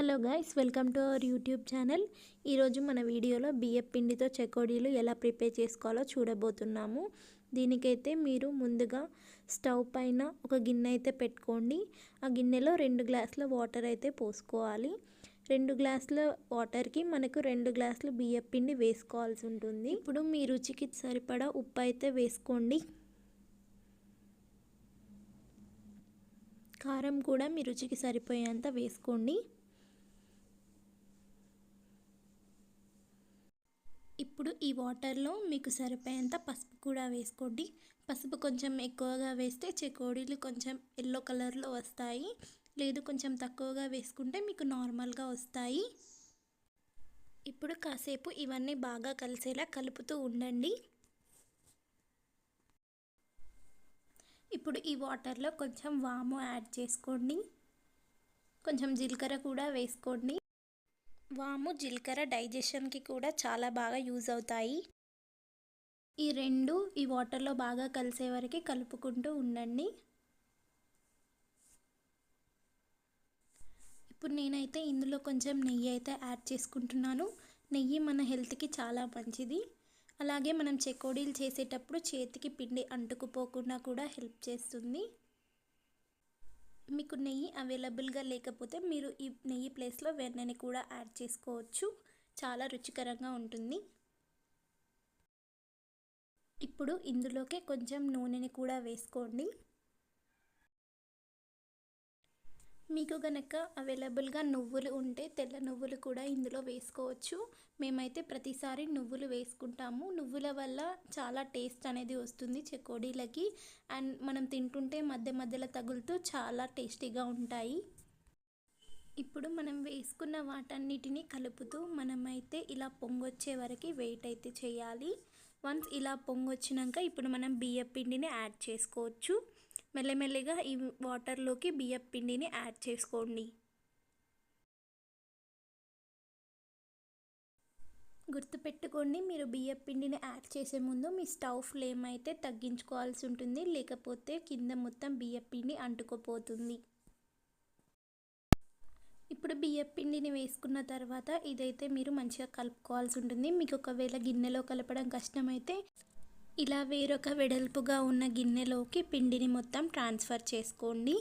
Hello guys, welcome to our YouTube channel. ఈరోజు మన వీడియోలో బియ్యం పిండితో చెకోడీలు ఎలా ప్రిపేర్ చేసుకోవాలో చూడబోతున్నాము. దీనికైతే మీరు ముందుగా స్టవ్ పైన ఒక గిన్నె అయితే పెట్టుకోండి. ఆ గిన్నెలో 2 గ్లాసుల వాటర్ అయితే పోసుకోవాలి. 2 గ్లాసుల వాటర్కి మనకు 2 గ్లాసులు బియ్యం పిండి వేసుకోవాల్సి ఉంటుంది. ఇప్పుడు మీ రుచికి సరిపడా ఉప్పు అయితే వేసుకోండి. కారం కూడా మీ రుచికి సరిపోయేంత వేసుకోండి. ఇప్పుడు ఈ వాటర్లో మీకు సరిపోయేంత పసుపు కూడా వేసుకోండి. పసుపు కొంచెం ఎక్కువగా వేస్తే చెకోడీలు కొంచెం ఎల్లో కలర్లో వస్తాయి. లేదు కొంచెం తక్కువగా వేసుకుంటే మీకు నార్మల్గా వస్తాయి. ఇప్పుడు కాసేపు ఇవన్నీ బాగా కలిసేలా కలుపుతూ ఉండండి. ఇప్పుడు ఈ వాటర్లో కొంచెం వాము యాడ్ చేసుకోండి. కొంచెం జీలకర్ర కూడా వేసుకోండి. వాము జీలకర్ర డైజెషన్కి కూడా చాలా బాగా యూజ్ అవుతాయి. ఈ రెండు ఈ వాటర్లో బాగా కలిసే వరకు కలుపుకుంటూ ఉండండి. ఇప్పుడు నేనైతే ఇందులో కొంచెం నెయ్యి అయితే యాడ్ చేసుకుంటున్నాను. నెయ్యి మన హెల్త్కి చాలా మంచిది. అలాగే మనం చెకోడీలు చేసేటప్పుడు చేతికి పిండి అంటుకుపోకుండా కూడా హెల్ప్ చేస్తుంది. మీకు నెయ్యి అవైలబుల్గా లేకపోతే మీరు ఈ నెయ్యి ప్లేస్లో వెన్నని కూడా యాడ్ చేసుకోవచ్చు. చాలా రుచికరంగా ఉంటుంది. ఇప్పుడు ఇందులోకి కొంచెం నూనెని కూడా వేసుకోండి. మీకు గనక అవైలబుల్గా నువ్వులు ఉంటే తెల్ల నువ్వులు కూడా ఇందులో వేసుకోవచ్చు. మేమైతే ప్రతిసారి నువ్వులు వేసుకుంటాము. నువ్వుల వల్ల చాలా టేస్ట్ అనేది వస్తుంది చెకోడీలకి. అండ్ మనం తింటుంటే మధ్య మధ్యలో తగులుతూ చాలా టేస్టీగా ఉంటాయి. ఇప్పుడు మనం వేసుకున్న వాటన్నిటిని కలుపుతూ మనమైతే ఇలా పొంగొచ్చే వరకు వెయిట్ అయితే చేయాలి. వన్స్ ఇలా పొంగొచ్చినాక ఇప్పుడు మనం బియ్యం పిండిని యాడ్ చేసుకోవచ్చు. మెల్లమెల్లగా ఈ వాటర్లోకి బియ్యం పిండిని యాడ్ చేసుకోండి. గుర్తుపెట్టుకోండి, మీరు బియ్యం పిండిని యాడ్ చేసే ముందు మీ స్టవ్ ఫ్లేమ్ అయితే తగ్గించుకోవాల్సి ఉంటుంది. లేకపోతే కింద మొత్తం బియ్యం పిండి అంటుకుపోతుంది. ఇప్పుడు బియ్యం పిండిని వేసుకున్న తర్వాత ఇదైతే మీరు మంచిగా కలుపుకోవాల్సి ఉంటుంది. మీకు ఒకవేళ గిన్నెలో కలపడం కష్టమైతే ఇలా వేరొక వెడల్పుగా ఉన్న గిన్నెలోకి పిండిని మొత్తం ట్రాన్స్ఫర్ చేసుకోండి.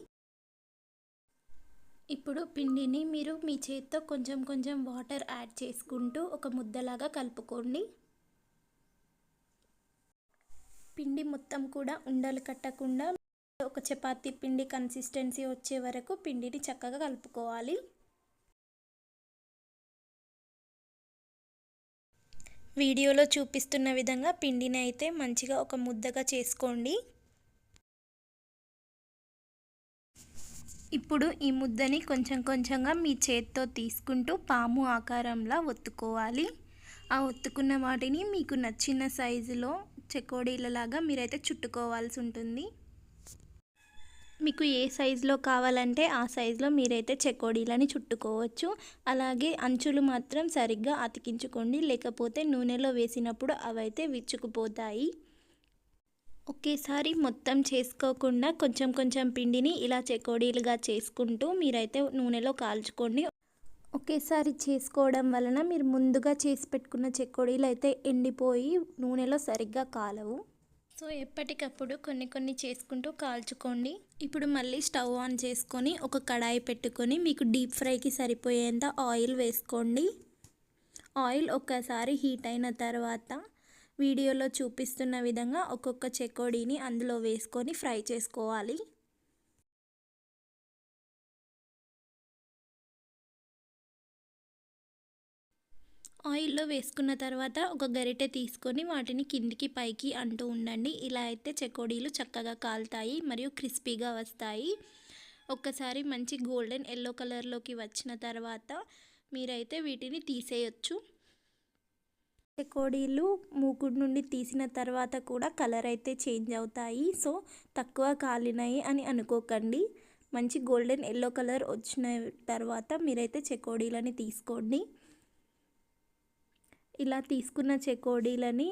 ఇప్పుడు పిండిని మీరు మీ చేతితో కొంచెం కొంచెం వాటర్ యాడ్ చేసుకుంటూ ఒక ముద్దలాగా కలుపుకోండి. పిండి మొత్తం కూడా ఉండలు కట్టకుండా ఒక చపాతీ పిండి కన్సిస్టెన్సీ వచ్చే వరకు పిండిని చక్కగా కలుపుకోవాలి. వీడియోలో చూపిస్తున్న విధంగా పిండిని అయితే మంచిగా ఒక ముద్దగా చేసుకోండి. ఇప్పుడు ఈ ముద్దని కొంచెం కొంచెంగా మీ చేత్తో తీసుకుంటూ పాము ఆకారంలా ఒత్తుకోవాలి. ఆ ఒత్తుకున్న వాటిని మీకు నచ్చిన సైజులో చెకోడీలలాగా మీరైతే చుట్టుకోవాల్సి ఉంటుంది. మీకు ఏ సైజులో కావాలంటే ఆ సైజులో మీరైతే చెకోడీలని చుట్టుకోవచ్చు. అలాగే అంచులు మాత్రం సరిగ్గా అతికించుకోండి, లేకపోతే నూనెలో వేసినప్పుడు అవైతే విచ్చుకుపోతాయి. ఒకేసారి మొత్తం చేసుకోకుండా కొంచెం కొంచెం పిండిని ఇలా చెకోడీలుగా చేసుకుంటూ మీరైతే నూనెలో కాల్చుకోండి. ఒకేసారి చేసుకోవడం వలన మీరు ముందుగా చేసి పెట్టుకున్న చెకోడీలు అయితే ఎండిపోయి నూనెలో సరిగ్గా కాలవు. సో ఎప్పటికప్పుడు కొన్ని కొన్ని చేసుకుంటూ కాల్చుకోండి. ఇప్పుడు మళ్ళీ స్టవ్ ఆన్ చేసుకొని ఒక కడాయి పెట్టుకొని మీకు డీప్ ఫ్రైకి సరిపోయేంత ఆయిల్ వేసుకోండి. ఆయిల్ ఒక్కసారి హీట్ అయిన తర్వాత వీడియోలో చూపిస్తున్న విధంగా ఒక్కొక్క చెకోడీని అందులో వేసుకొని ఫ్రై చేసుకోవాలి. ఆయిల్లో వేసుకున్న తర్వాత ఒక గరిటె తీసుకొని వాటిని కిందికి పైకి అంటూ ఉండండి. ఇలా అయితే చెకోడీలు చక్కగా కాలుతాయి మరియు క్రిస్పీగా వస్తాయి. ఒక్కసారి మంచి గోల్డెన్ ఎల్లో కలర్లోకి వచ్చిన తర్వాత మీరైతే వీటిని తీసేయొచ్చు. చెకోడీలు మూకుడు నుండి తీసిన తర్వాత కూడా కలర్ అయితే చేంజ్ అవుతాయి. సో తక్కువ కాలినాయి అని అనుకోకండి. మంచి గోల్డెన్ ఎల్లో కలర్ వచ్చిన తర్వాత మీరైతే చెకోడీలని తీసుకోండి. ఇలా తీసుకున్న చెకోడీలని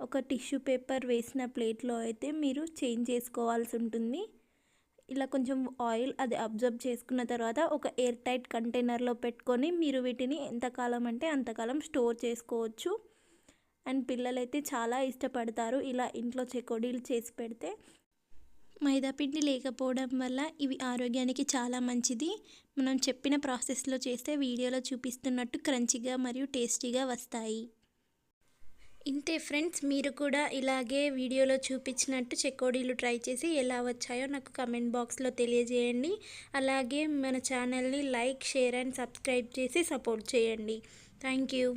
ఒక టిష్యూ పేపర్ వేసిన ప్లేట్లో అయితే మీరు చేంజ్ చేసుకోవాల్సి ఉంటుంది. ఇలా కొంచెం ఆయిల్ అది అబ్జర్వ్ చేసుకున్న తర్వాత ఒక ఎయిర్ టైట్ కంటైనర్లో పెట్టుకొని మీరు వీటిని ఎంతకాలం అంటే అంతకాలం స్టోర్ చేసుకోవచ్చు. అండ్ పిల్లలైతే చాలా ఇష్టపడతారు ఇలా ఇంట్లో చెకోడీలు చేసి పెడితే. మైదాపిండి లేకపోవడం వల్ల ఇవి ఆరోగ్యానికి చాలా మంచిది. మనం చెప్పిన ప్రాసెస్లో చేస్తే వీడియోలో చూపిస్తున్నట్టు క్రంచిగా మరియు టేస్టీగా వస్తాయి. ఇంతే ఫ్రెండ్స్, మీరు కూడా ఇలాగే వీడియోలో చూపించినట్టు చెకోడీలు ట్రై చేసి ఎలా వచ్చాయో నాకు కమెంట్ బాక్స్లో తెలియజేయండి. అలాగే మన ఛానల్ని లైక్, షేర్ అండ్ సబ్స్క్రైబ్ చేసి సపోర్ట్ చేయండి. Thank you.